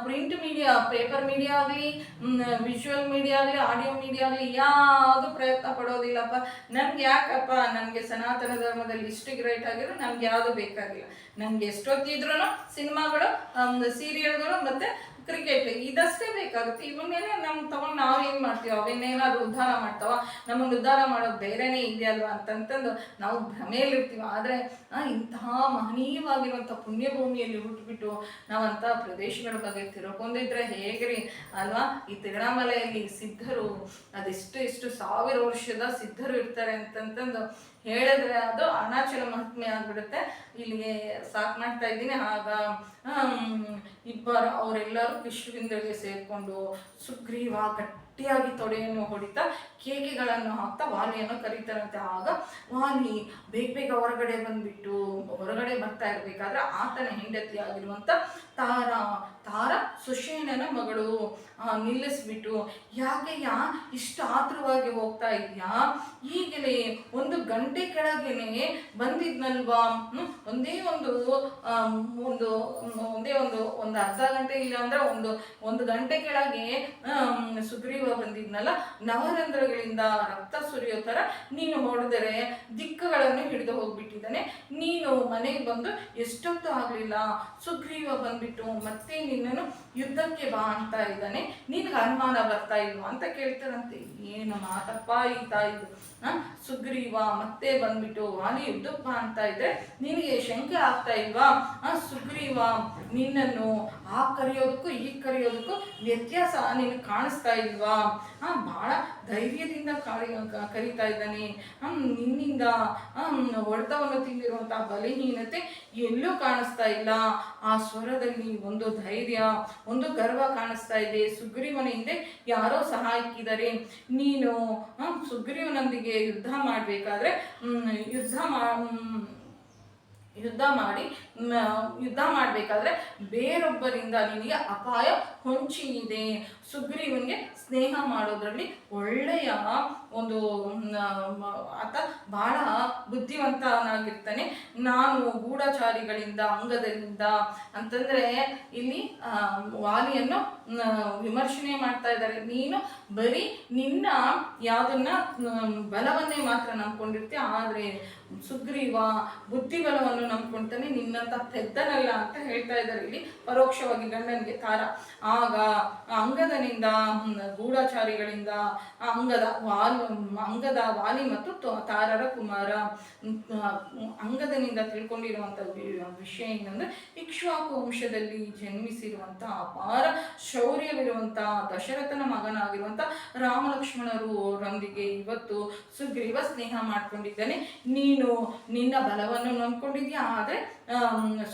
ಪ್ರಿಂಟ್ ಮೀಡಿಯಾ, ಪೇಪರ್ ಮೀಡಿಯಾ ಆಗಲಿ, ವಿಜುವಲ್ ಮೀಡಿಯಾ ಆಗಲಿ, ಆಡಿಯೋ ಮೀಡಿಯಾ ಆಗಲಿ ಯಾವುದು ಪ್ರಯತ್ನ ಪಡೋದಿಲ್ಲಪ್ಪ. ನಮ್ಗೆ ಯಾಕಪ್ಪ, ನನಗೆ ಸನಾತನ ಧರ್ಮದಲ್ಲಿ ಇಷ್ಟು ಗ್ರೇಟ್ ಆಗಿರೋ ನಮ್ಗೆ ಯಾವುದು ಬೇಕಾಗಿಲ್ಲ. ನಮ್ಗೆ ಎಷ್ಟೊತ್ತಿದ್ರೂ ಸಿನಿಮಾಗಳು, ಸೀರಿಯಲ್ಗಳು ಮತ್ತು ಕ್ರಿಕೆಟ್ ಇದಷ್ಟೇ ಬೇಕಾಗುತ್ತೆ. ಇವನ್ನೇನೆ ನಮ್ಗೆ ತಗೊಂಡು ನಾವೇನು ಮಾಡ್ತೀವಿ, ಅವನ್ನೇನಾದ್ರು ಉದ್ಧಾರ ಮಾಡ್ತಾವ, ನಮ್ಮನ್ನು ಉದ್ಧಾರ ಮಾಡೋದು ಬೇರೆನೇ ಇದೆಯಲ್ವ ಅಂತಂತಂದು ನಾವು ಭ್ರಮೆಯಲ್ಲಿರ್ತೀವಿ. ಆದರೆ ಇಂತಹ ಮಹನೀಯವಾಗಿರುವಂಥ ಪುಣ್ಯಭೂಮಿಯಲ್ಲಿ ಹುಟ್ಟುಬಿಟ್ಟು ನಾವಂಥ ಪ್ರದೇಶಗಳ ಬಗ್ಗೆ ತಿಳ್ಕೊಂಡಿದ್ರೆ ಹೇಗ್ರಿ ಅಲ್ವಾ. ಈ ತಿರುವಣ್ಣಾಮಲೆಯಲ್ಲಿ ಸಿದ್ಧರು ಅದೆಷ್ಟು 1000 ವರ್ಷದ ಸಿದ್ಧರು ಇರ್ತಾರೆ ಅಂತಂತಂದು ಹೇಳಿದ್ರೆ ಅದು ಅರುಣಾಚಲ ಮಹಾತ್ಮೆ ಆಗ್ಬಿಡುತ್ತೆ. ಇಲ್ಲಿಗೆ ಸಾಕು ಮಾಡ್ತಾ ಇದ್ದೀನಿ. ಆಗ ಅವರೆಲ್ಲರೂ ವಿಶ್ವವಿಂದರಿಗೆ ಸೇರಿಕೊಂಡು ಸುಗ್ರೀವ ಗಟ್ಟಿಯಾಗಿ ತೊಡೆಯನ್ನು ಹೊಡಿತಾ ಕೇಕೆಗಳನ್ನು ಹಾಕ್ತಾ ವಾಲಿಯನ್ನು ಕರೀತಾರಂತೆ. ಆಗ ವಾಲಿ ಬೇಗ ಬೇಗ ಹೊರಗಡೆ ಬರ್ತಾ ಇರಬೇಕಾದ್ರೆ ಆತನ ಹೆಂಡತಿ ಆಗಿರುವಂಥ ತಾರ ಸುಷೇಣನ ಮಗಳು ನಿಲ್ಲಿಸ್ಬಿಟ್ಟು, ಯಾಕೆಯಾ ಇಷ್ಟು ಆತುರವಾಗಿ ಹೋಗ್ತಾ ಇದೆಯಾ? ಈಗಲೇ 1 ಗಂಟೆ ಕೆಳಗೇನೆ ಬಂದಿದ್ನಲ್ವಾ? ಒಂದೇ ಒಂದು ಅರ್ಧ ಗಂಟೆ ಇಲ್ಲ ಅಂದ್ರೆ ಒಂದು ಗಂಟೆ ಕೆಳಗೆ ಸುಗ್ರೀವ ಬಂದಿದ್ನಲ್ಲ, ನವರಂಧ್ರಗಳಿಂದ ರಕ್ತ ಸುರಿಯೋ ಥರ ನೀನು ಹೊಡೆದರೆ ದಿಕ್ಕುಗಳನ್ನು ಹಿಡಿದು ಹೋಗ್ಬಿಟ್ಟಿದ್ದಾನೆ. ನೀನು ಮನೆಗೆ ಬಂದು ಎಷ್ಟೊತ್ತು ಆಗಲಿಲ್ಲ, ಸುಗ್ರೀವ ಬಂದ್ಬಿಟ್ಟು ಮತ್ತೆ ನಿನ್ನನ್ನು ಯುದ್ಧಕ್ಕೆ ಬಾ ಅಂತ ಇದ್ದಾನೆ, ನಿನ್ಗೆ ಅನುಮಾನ ಬರ್ತಾ ಇಲ್ವಾ ಅಂತ ಕೇಳ್ತಾರಂತೆ. ಏನು ಮಾತಪ್ಪ ಈ ತಾಯಿದು? ಸುಗ್ರೀವ ಮತ್ತೆ ಬಂದ್ಬಿಟ್ಟು ವಾಲಿ ಯುದ್ಧಪ್ಪ ಅಂತ ಇದ್ರೆ ನಿನಗೆ ಶಂಕೆ ಆಗ್ತಾ ಇಲ್ವಾ? ಸುಗ್ರೀವ ನಿನ್ನನ್ನು ಆ ಕರೆಯೋದಕ್ಕೂ ಈ ಕರೆಯೋದಕ್ಕೂ ವ್ಯತ್ಯಾಸ ನಿನಗೆ ಕಾಣಿಸ್ತಾ ಇಲ್ವಾ? ಬಹಳ ಧೈರ್ಯದಿಂದ ಕರೀತಾ ಇದ್ದಾನೆ. ನಿನ್ನಿಂದ ಹೊಡೆತವನ್ನು ತಿಂದಿರುವಂತಹ ಬಲಹೀನತೆ ಎಲ್ಲೂ ಕಾಣಿಸ್ತಾ ಇಲ್ಲ. ಆ ಸ್ವರದಲ್ಲಿ ಒಂದು ಧೈರ್ಯ, ಒಂದು ಗರ್ವ ಕಾಣಿಸ್ತಾ ಇದೆ. ಸುಗ್ರೀವನ ಹಿಂದೆ ಯಾರೋ ಸಹಾಯಕ್ಕಿದ್ದಾರೆ. ನೀನು ಸುಗ್ರೀವನೊಂದಿಗೆ ಯುದ್ಧ ಮಾಡಬೇಕಾದ್ರೆ ಯುದ್ಧ ಮಾಡಬೇಕಾದ್ರೆ ಬೇರೊಬ್ಬರಿಂದ ನಿನಗೆ ಅಪಾಯ ಹೊಂಚಿ ಇದೆ. ಸುಗ್ರೀವನಿಗೆ ಸ್ನೇಹ ಮಾಡೋದ್ರಲ್ಲಿ ಒಳ್ಳೆಯ ಒಂದು ಆತ ಬಹಳ ಬುದ್ಧಿವಂತನಾಗಿರ್ತಾನೆ. ನಾನು ಗೂಢಚಾರಿಗಳಿಂದ ಅಂಗದರಿಂದ ಅಂತಂದ್ರೆ ಇಲ್ಲಿ ವಾಲಿಯನ್ನು ವಿಮರ್ಶನೆ ಮಾಡ್ತಾ ಇದ್ದಾರೆ. ನೀನು ಬರೀ ನಿನ್ನ ಯಾವ್ದನ್ನ ಬಲವನ್ನೇ ಮಾತ್ರ ನಂಬ್ಕೊಂಡಿರ್ತೀಯ, ಆದ್ರೆ ಸುಗ್ರೀವ ಬುದ್ಧಿಬಲವನ್ನು ನಂಬ್ಕೊಂತಾನೆ, ನಿನ್ನಂತ ಪೆದ್ದನಲ್ಲ ಅಂತ ಹೇಳ್ತಾ ಇದ್ದಾರೆ ಇಲ್ಲಿ ಪರೋಕ್ಷವಾಗಿ ಗಂಡನಿಗೆ ತಾರ. ಆಗ ಅಂಗದನಿಂದ ಗೂಢಚಾರಿಗಳಿಂದ ಅಂಗದ ವಾಲಿ ಮತ್ತು ತಾರರ ಕುಮಾರ ಅಂಗದನಿಂದ ತಿಳ್ಕೊಂಡಿರುವಂತ ವಿಷಯ ಏನಂದ್ರೆ, ಇಕ್ಷ್ವಾಕು ವಂಶದಲ್ಲಿ ಜನ್ಮಿಸಿರುವಂತಹ ಅಪಾರ ಶೌರ್ಯವಿರುವಂತ ದಶರಥನ ಮಗನಾಗಿರುವಂತ ರಾಮಲಕ್ಷ್ಮಣರೊಂದಿಗೆ ಇವತ್ತು ಸುಗ್ರೀವ ಸ್ನೇಹ ಮಾಡ್ಕೊಂಡಿದ್ದಾನೆ. ನೀನು ನಿನ್ನ ಬಲವನ್ನು ನಂಬ್ಕೊಂಡಿದ್ಯಾ, ಆದ್ರೆ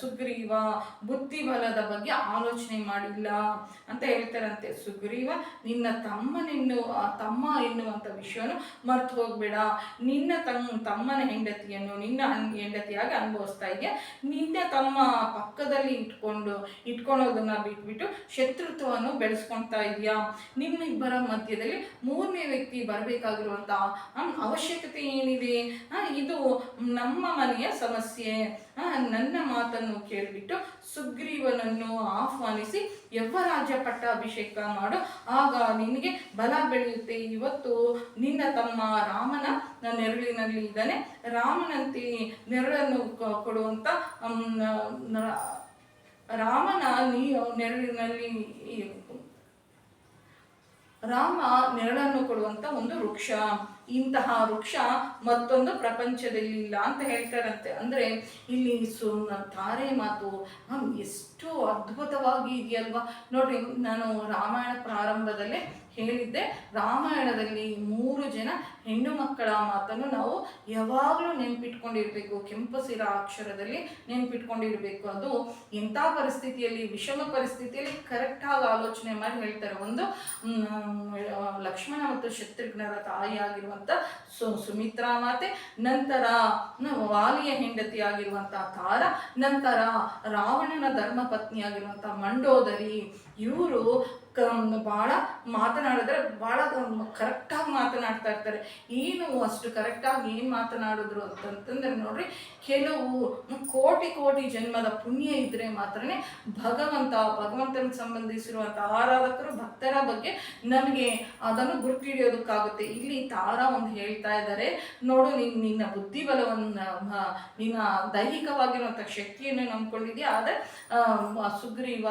ಸುಗ್ರೀವ ಬುದ್ಧಿಬಲದ ಬಗ್ಗೆ ಆಲೋಚನೆ ಮಾಡಿಲ್ಲ ಅಂತ ಹೇಳ್ತಾರಂತೆ. ಸುಗ್ರೀವ ನಿನ್ನ ತಮ್ಮ ಎನ್ನುವಂತ ವಿಷಯವನ್ನು ಮರ್ತು ಹೋಗ್ಬೇಡ. ನಿನ್ನ ತಮ್ಮನ ಹೆಂಡತಿಯನ್ನು ನಿನ್ನ ಹೆಂಡತಿಯಾಗಿ ಅನುಭವಿಸ್ತಾ ಇದೆಯಾ. ನಿನ್ನ ತಮ್ಮ ಪಕ್ಕದಲ್ಲಿ ಇಟ್ಕೊಳ್ಳೋದನ್ನ ಬಿಟ್ಬಿಟ್ಟು ಶತ್ರುತ್ವವನ್ನು ಬೆಳೆಸ್ಕೊಳ್ತಾ ಇದೆಯಾ. ನಿಮ್ಮಿಬ್ಬರ ಮಧ್ಯದಲ್ಲಿ 3ನೇ ವ್ಯಕ್ತಿ ಬರಬೇಕಾಗಿರುವಂತ ಅವಶ್ಯಕತೆ ಏನಿದೆ? ಇದು ನಮ್ಮ ಮನೆಯ ಸಮಸ್ಯೆ. ನನ್ನ ಮಾತನ್ನು ಕೇಳಿಬಿಟ್ಟು ಸುಗ್ರೀವನನ್ನು ಆಹ್ವಾನಿಸಿ ಯವ್ವರಾಜ್ಯ ಪಟ್ಟಾಭಿಷೇಕ ಮಾಡು, ಆಗ ನಿನಗೆ ಬಲ ಬೆಳೆಯುತ್ತೆ. ಇವತ್ತು ನಿನ್ನ ತಮ್ಮ ರಾಮನ ನೆರಳಿನಲ್ಲಿ ಇದ್ದಾನೆ. ರಾಮನಂತೆ ನೆರಳನ್ನು ಕೊಡುವಂತ ರಾಮ ನೆರಳನ್ನು ಕೊಡುವಂತ ಒಂದು ವೃಕ್ಷ. ಇಂತಹ ವೃಕ್ಷ ಮತ್ತೊಂದು ಪ್ರಪಂಚದಲ್ಲಿ ಇಲ್ಲ ಅಂತ ಹೇಳ್ತಾರಂತೆ. ಅಂದ್ರೆ ಇಲ್ಲಿ ತಾರೆ ಮಾತು ಎಷ್ಟು ಅದ್ಭುತವಾಗಿ ಇದೆಯಲ್ವಾ ನೋಡ್ರಿ. ನಾನು ರಾಮಾಯಣ ಪ್ರಾರಂಭದಲ್ಲೇ ಹೇಳಿದ್ದೆ, ರಾಮಾಯಣದಲ್ಲಿ 3 ಜನ ಹೆಣ್ಣು ಮಕ್ಕಳ ಮಾತನ್ನು ನಾವು ಯಾವಾಗಲೂ ನೆನ್ಪಿಟ್ಕೊಂಡಿರ್ಬೇಕು. ಕೆಂಪಸಿರ ಅಕ್ಷರದಲ್ಲಿ ನೆನ್ಪಿಟ್ಕೊಂಡಿರ್ಬೇಕು. ಅದು ಎಂಥ ಪರಿಸ್ಥಿತಿಯಲ್ಲಿ, ವಿಷಮ ಪರಿಸ್ಥಿತಿಯಲ್ಲಿ ಕರೆಕ್ಟಾಗಿ ಆಲೋಚನೆ ಮಾಡಿ ಹೇಳ್ತಾರೆ. ಒಂದು ಲಕ್ಷ್ಮಣ ಮತ್ತು ಶತ್ರುಘ್ನರ ತಾಯಿಯಾಗಿರುವಂತ ಸುಮಿತ್ರಾ ಮಾತೆ, ನಂತರ ವಾಲಿಯ ಹೆಂಡತಿ ಆಗಿರುವಂತಹ ತಾರ, ನಂತರ ರಾವಣನ ಧರ್ಮ ಪತ್ನಿಯಾಗಿರುವಂತ ಮಂಡೋದರಿ. ಇವರು ಬಹಳ ಮಾತನಾಡಿದ್ರೆ ಬಹಳ ಕರೆಕ್ಟಾಗಿ ಮಾತನಾಡ್ತಾ ಇರ್ತಾರೆ. ಏನು ಅಷ್ಟು ಕರೆಕ್ಟಾಗಿ ಏನು ಮಾತನಾಡಿದ್ರು ಅಂತಂತಂದ್ರೆ ನೋಡ್ರಿ, ಕೆಲವು ಕೋಟಿ ಜನ್ಮದ ಪುಣ್ಯ ಇದ್ರೆ ಮಾತ್ರನೇ ಭಗವಂತನಿಗೆ ಸಂಬಂಧಿಸಿರುವಂಥ ಆರಾಧಕರು ಭಕ್ತರ ಬಗ್ಗೆ ನಮಗೆ ಅದನ್ನು ಗುರುತು ಹಿಡಿಯೋದಕ್ಕಾಗುತ್ತೆ. ಇಲ್ಲಿ ತಾರ ಒಂದು ಹೇಳ್ತಾ ಇದ್ದಾರೆ, ನೋಡು ನಿನ್ನ ಬುದ್ಧಿಬಲವನ್ನು, ನಿನ್ನ ದೈಹಿಕವಾಗಿರುವಂಥ ಶಕ್ತಿಯನ್ನು ನಂಬ್ಕೊಂಡಿದ್ಯಾ, ಆದರೆ ಸುಗ್ರೀವ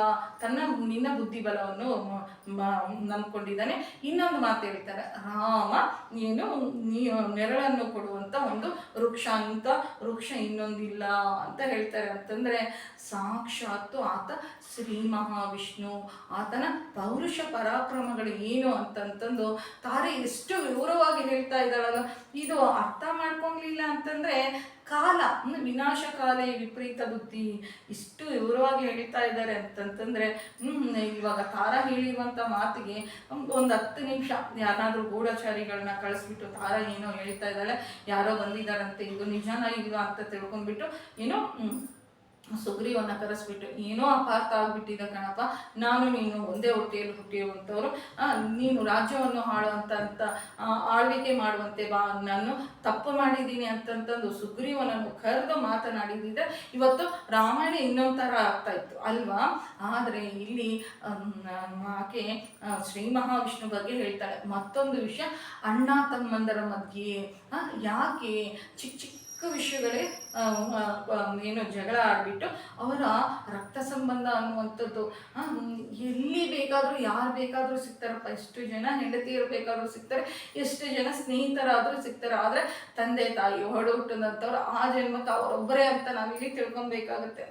ನಿನ್ನ ಬುದ್ಧಿಬಲವನ್ನು ನಂಬ್ಕೊಂಡಿದ್ದಾನೆ. ಇನ್ನೊಂದು ಮಾತು ಹೇಳ್ತಾರೆ, ರಾಮ ಏನು ನೆರಳನ್ನು ಕೊಡುವಂಥ ಒಂದು ವೃಕ್ಷ ಅಂತ ವೃಕ್ಷ ಇನ್ನೊಂದಿಲ್ಲ ಅಂತ ಹೇಳ್ತಾರೆ. ಅಂತಂದರೆ ಸಾಕ್ಷಾತ್ತು ಆತ ಶ್ರೀ ಮಹಾವಿಷ್ಣು, ಆತನ ಪೌರುಷ ಪರಾಕ್ರಮಗಳು ಏನು ಅಂತಂತಂದು ತಾರೆ ಎಷ್ಟು ವಿವರವಾಗಿ ಹೇಳ್ತಾ ಇದ್ದಾಳಲ್ಲ. ಇದು ಅರ್ಥ ಮಾಡ್ಕೊಂಡ್ಲಿಲ್ಲ ಅಂತಂದರೆ ಕಾಲ ವಿನಾಶ ಕಾಲೇ ವಿಪರೀತ ಬುದ್ಧಿ, ಇಷ್ಟು ವಿವರವಾಗಿ ಹೇಳ್ತಾ ಇದ್ದಾರೆ ಅಂತಂತಂದರೆ ಇವಾಗ ತಾರ ಹೇಳಿರುವಂಥ ಮಾತಿಗೆ ಒಂದು 10 ನಿಮಿಷ ಯಾರಾದರೂ ಗೂಢಚಾರಿಗಳನ್ನ ಕಳಿಸ್ಬಿಟ್ಟು ತಾರ ಏನೋ ಹೇಳ್ತಾ ಇದ್ದಾಳೆ, ಯಾರೋ ಬಂದಿದ್ದಾರಂತೆ, ಇದು ನಿಜಾನ ಇಲ್ವಾ ಅಂತ ತಿಳ್ಕೊಂಡ್ಬಿಟ್ಟು ಏನೋ ಸುಗ್ರೀವನ್ನ ಕರೆಸ್ಬಿಟ್ಟು ಏನೋ ಅಪಾರ್ಥ ಆಗ್ಬಿಟ್ಟಿದೆ ಕಣಪ್ಪ, ನಾನು ನೀನು ಒಂದೇ ಹೊಟ್ಟೆಯಲ್ಲಿ ಹುಟ್ಟಿರುವಂಥವ್ರು, ನೀನು ರಾಜ್ಯವನ್ನು ಆಳುವಂತ ಆಳ್ವಿಕೆ ಮಾಡುವಂತೆ ಬಾ, ನಾನು ತಪ್ಪು ಮಾಡಿದ್ದೀನಿ ಅಂತಂತಂದು ಸುಗ್ರೀವನನ್ನು ಕರೆದು ಮಾತನಾಡಿದ್ರೆ ಇವತ್ತು ರಾಮಾಯಣ ಇನ್ನೊಂದು ಥರ ಆಗ್ತಾ ಇತ್ತು ಅಲ್ವಾ. ಆದರೆ ಇಲ್ಲಿ ಆಕೆ ಶ್ರೀ ಮಹಾವಿಷ್ಣು ಬಗ್ಗೆ ಹೇಳ್ತಾಳೆ. ಮತ್ತೊಂದು ವಿಷಯ, ಅಣ್ಣ ತಮ್ಮಂದರ ಮಧ್ಯೆ ಯಾಕೆ ಚಿಕ್ಕ ವಿಷಯಗಳೇ ಏನು ಜಗಳ ಆಡ್ಬಿಟ್ಟು ಅವರ ರಕ್ತ ಸಂಬಂಧ ಅನ್ನುವಂಥದ್ದು ಎಲ್ಲಿ ಬೇಕಾದರೂ ಯಾರು ಬೇಕಾದರೂ ಸಿಗ್ತಾರಪ್ಪ, ಎಷ್ಟು ಜನ ಹೆಂಡತಿಯರು ಬೇಕಾದರೂ ಸಿಗ್ತಾರೆ, ಎಷ್ಟು ಜನ ಸ್ನೇಹಿತರಾದರೂ ಸಿಗ್ತಾರೆ. ಆದರೆ ತಂದೆ ತಾಯಿ ಹೊರಡುಟ್ಟಂಥವ್ರು ಆ ಜನ್ಮಕ್ಕೆ ಅವರೊಬ್ಬರೇ ಅಂತ ನಾವಿಲ್ಲಿ ತಿಳ್ಕೊಬೇಕಾಗತ್ತೆ.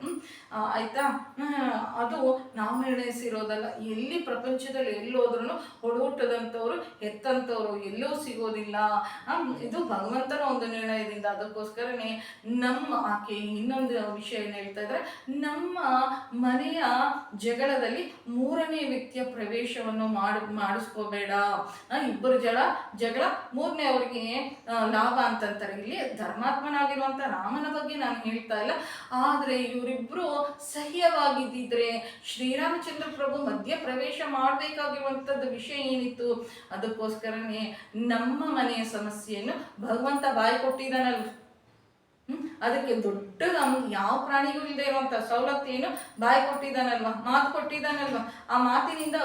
ಆಯಿತಾ, ಅದು ನಾವು ನಿರ್ಣಯಿಸಿರೋದಲ್ಲ. ಎಲ್ಲಿ ಪ್ರಪಂಚದಲ್ಲಿ ಎಲ್ಲೋದ್ರೂ ಹೊರಹುಟ್ಟದಂಥವ್ರು ಹೆತ್ತಂಥವ್ರು ಎಲ್ಲೂ ಸಿಗೋದಿಲ್ಲ. ಇದು ಭಗವಂತನ ಒಂದು ನಿರ್ಣಯದಿಂದ. ಅದಕ್ಕೋಸ್ಕರನೇ ನಮ್ಮ ಆಕೆ ಇನ್ನೊಂದು ವಿಷಯ ಏನು ಹೇಳ್ತಾ ಇದ್ರೆ, ನಮ್ಮ ಮನೆಯ ಜಗಳದಲ್ಲಿ 3ನೇ ವ್ಯಕ್ತಿಯ ಪ್ರವೇಶವನ್ನು ಮಾಡಿಸ್ಕೋಬೇಡ. ಇಬ್ಬರು ಜಗಳ 3ನೇವರಿಗೆ ಲಾಭ ಅಂತಂತಾರೆ. ಇಲ್ಲಿ ಧರ್ಮಾತ್ಮನಾಗಿರುವಂಥ ರಾಮನ ಬಗ್ಗೆ ನಾನು ಹೇಳ್ತಾ ಇಲ್ಲ, ಆದರೆ ಇವರಿಬ್ಬರು ಸಹ್ಯವಾಗಿದ್ದಿದ್ರೆ ಶ್ರೀರಾಮಚಂದ್ರ ಪ್ರಭು ಮಧ್ಯ ಪ್ರವೇಶ ಮಾಡಬೇಕಾಗಿರುವಂಥದ್ದು ವಿಷಯ ಏನಿತ್ತು. ಅದಕ್ಕೋಸ್ಕರನೇ ನಮ್ಮ ಮನೆಯ ಸಮಸ್ಯೆಯನ್ನು ಭಗವಂತ ಬಾಯಿ ಕೊಟ್ಟಿದ್ದಾನಲ್ಲ, ಅದಕ್ಕೆ ದೊಡ್ಡ ನಮ್ಗೆ ಯಾವ ಪ್ರಾಣಿಗೂ ಇಲ್ಲದೆ ಇರುವಂಥ ಸವಲತ್ತು ಏನು, ಬಾಯಿ ಕೊಟ್ಟಿದ್ದಾನಲ್ವ, ಮಾತು ಕೊಟ್ಟಿದ್ದಾನಲ್ವ. ಆ ಮಾತಿನಿಂದ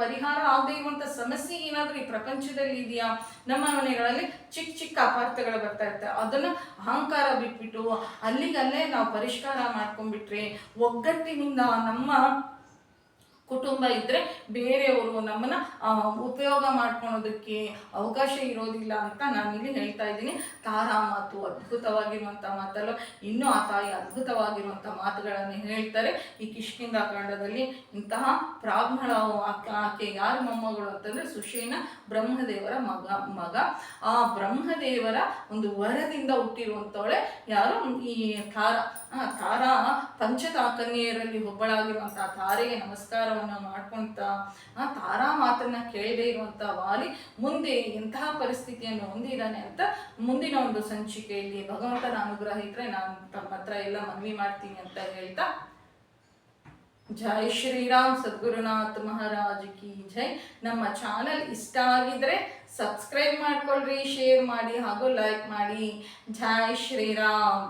ಪರಿಹಾರ ಆಗದೆ ಇರುವಂಥ ಸಮಸ್ಯೆ ಏನಾದರೂ ಈ ಪ್ರಪಂಚದಲ್ಲಿ ಇದೆಯಾ? ನಮ್ಮ ಮನೆಗಳಲ್ಲಿ ಚಿಕ್ಕ ಅಪಾರ್ಥಗಳು ಬರ್ತಾ ಇರ್ತವೆ. ಅದನ್ನು ಅಹಂಕಾರ ಬಿಟ್ಬಿಟ್ಟು ಅಲ್ಲಿಗಲ್ಲೇ ನಾವು ಪರಿಷ್ಕಾರ ಮಾಡ್ಕೊಂಡ್ಬಿಟ್ರೆ, ಒಗ್ಗಟ್ಟಿನಿಂದ ನಮ್ಮ ಕುಟುಂಬ ಇದ್ದರೆ ಬೇರೆಯವರು ನಮ್ಮನ್ನು ಉಪಯೋಗ ಮಾಡ್ಕೊಳೋದಕ್ಕೆ ಅವಕಾಶ ಇರೋದಿಲ್ಲ ಅಂತ ನಾನಿಲ್ಲಿ ಹೇಳ್ತಾ ಇದ್ದೀನಿ. ತಾರಾ ಮಾತು ಅದ್ಭುತವಾಗಿರುವಂಥ ಮಾತಲ್ಲ, ಇನ್ನೂ ಆ ತಾಯಿ ಅದ್ಭುತವಾಗಿರುವಂಥ ಮಾತುಗಳನ್ನು ಹೇಳ್ತಾರೆ. ಈ ಕಿಷ್ಕಿಂಧಾಕಾಂಡದಲ್ಲಿ ಇಂತಹ ಪ್ರಾಬ್ಧಳ ಆಕೆ ಯಾರ ಮೊಮ್ಮಗಳು ಅಂತಂದರೆ ಸುಷೇನ ಬ್ರಹ್ಮದೇವರ ಮಗ. ಆ ಬ್ರಹ್ಮದೇವರ ಒಂದು ವರದಿಂದ ಹುಟ್ಟಿರುವಂಥವಳೆ ಯಾರು, ಈ ತಾರಾ ಪಂಚಕನ್ಯೆಯರಲ್ಲಿ ಒಬ್ಬಳಾಗಿರುವಂಥ ತಾರೆಗೆ ನಮಸ್ಕಾರವನ್ನು ಮಾಡ್ಕೊಳ್ತ ತಾರಾ ಮಾತನ್ನ ಕೇಳದೇ ಇರುವಂಥ ವಾಲಿ ಮುಂದೆ ಎಂತಹ ಪರಿಸ್ಥಿತಿಯನ್ನು ಹೊಂದಿದ್ದಾನೆ ಅಂತ ಮುಂದಿನ ಒಂದು ಸಂಚಿಕೆಯಲ್ಲಿ ಭಗವಂತನ ಅನುಗ್ರಹ ಇದ್ರೆ ನಾನು ತಮ್ಮ ಹತ್ರ ಎಲ್ಲ ಮನವಿ ಮಾಡ್ತೀನಿ ಅಂತ ಹೇಳ್ತಾ, ಜೈ ಶ್ರೀರಾಮ್, ಸದ್ಗುರುನಾಥ್ ಮಹಾರಾಜ್ ಕಿ ಜೈ. ನಮ್ಮ ಚಾನಲ್ ಇಷ್ಟ ಆಗಿದ್ರೆ ಸಬ್ಸ್ಕ್ರೈಬ್ ಮಾಡ್ಕೊಳ್ರಿ, ಶೇರ್ ಮಾಡಿ ಹಾಗೂ ಲೈಕ್ ಮಾಡಿ. ಜೈ ಶ್ರೀರಾಮ್.